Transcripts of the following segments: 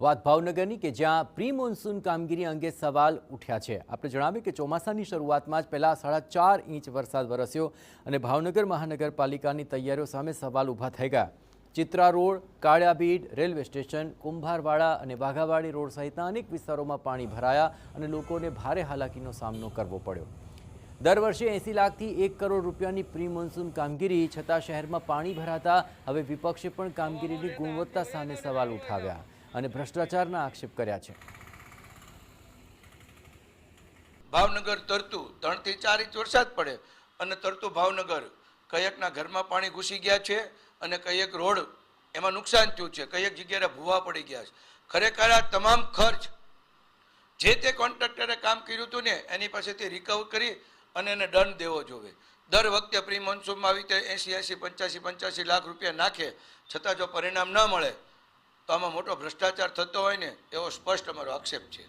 વાત ભાવનગરની કે જ્યાં પ્રી મોન્સૂન કામગીરી અંગે સવાલ ઉઠ્યા છે। આપણે જણાવીએ કે ચોમાસાની શરૂઆતમાં જ પહેલા 4.5 ઇંચ વરસાદ વરસ્યો અને ભાવનગર મહાનગરપાલિકાની તૈયારીઓ સામે સવાલ ઊભા થઈ ગયા। Chitra road, Kaliyabid railway station, Kumbharwada અને વાઘાવાડી રોડ સહિતના અનેક વિસ્તારોમાં પાણી ભરાયા અને લોકોને ભારે હાલાકીનો સામનો કરવો પડ્યો। દર વર્ષે 80 લાખથી 1 કરોડ રૂપિયાની પ્રી મોન્સૂન કામગીરી છતાં શહેરમાં પાણી ભરાતા હવે વિપક્ષે પણ કામગીરીની ગુણવત્તા સામે સવાલ ઉઠાવ્યા અને ભ્રષ્ટાચારના આક્ષેપ કર્યા છે। ભાવનગર તરતું 3 થી 4 ઇંચ વરસાદ પડે અને તરતું ભાવનગર કયેકના ઘરમાં પાણી ઘૂસી ગયા છે અને કયેક રોડ એમાં નુકસાન થયું છે, કયેક જગ્યાએ ભૂવા પડી ગયા છે। ખરેખર આ તમામ ખર્ચ જે તે કોન્ટ્રાક્ટરે કામ કર્યું હતું ને એની પાસેથી રિકવર કરી અને એને દંડ દેવો જોઈએ। દર વખતે પ્રી મોન્સૂનમાં આવી રીતે 80, 85 લાખ રૂપિયા નાખે છતાં જો પરિણામ ન મળે તો આમાં મોટો ભ્રષ્ટાચાર થતો હોય ને એવો સ્પષ્ટ અમારો આક્ષેપ છે।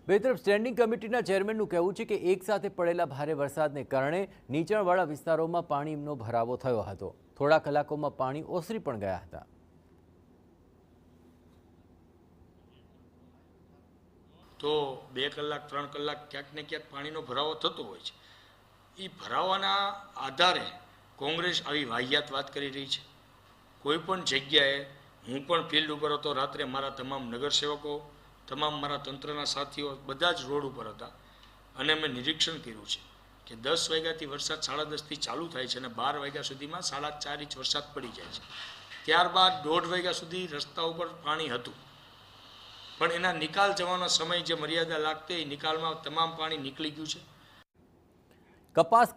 બે તરફ સ્ટેન્ડિંગ કમિટીના ચેરમેનનું કહેવું છે કે એક સાથે પડેલા ભારે વરસાદને કારણે નીચાણવાળા વિસ્તારોમાં પાણીનો ભરાવો થયો હતો। થોડા કલાકોમાં પાણી ઓસરી પણ ગયા હતા। તો 2 કલાક 3 કલાક ક્યાંક ને ક્યાંક પાણીનો ભરાવો થતો હોય છે। એ ભરાવાના આધારે કોંગ્રેસ આવી વાહિયાત વાત કરી રહી છે। કોઈ પણ જગ્યાએ હું પણ ફિલ્ડ ઉપર હતો, રાત્રે મારા તમામ નગરસેવકો, તમામ મારા તંત્રના સાથીઓ બધા જ રોડ ઉપર હતા અને મેં નિરીક્ષણ કર્યું છે કે 10 વાગ્યાથી વરસાદ 10:30થી ચાલુ થાય છે અને 12 વાગ્યા સુધીમાં 4.5 ઇંચ વરસાદ પડી જાય છે। ત્યારબાદ 1:30 વાગ્યા સુધી રસ્તા ઉપર પાણી હતું પણ એના નિકાલ જવાનો સમય જે મર્યાદા લાગતી એ નિકાલમાં તમામ પાણી નીકળી ગયું છે। કપાસ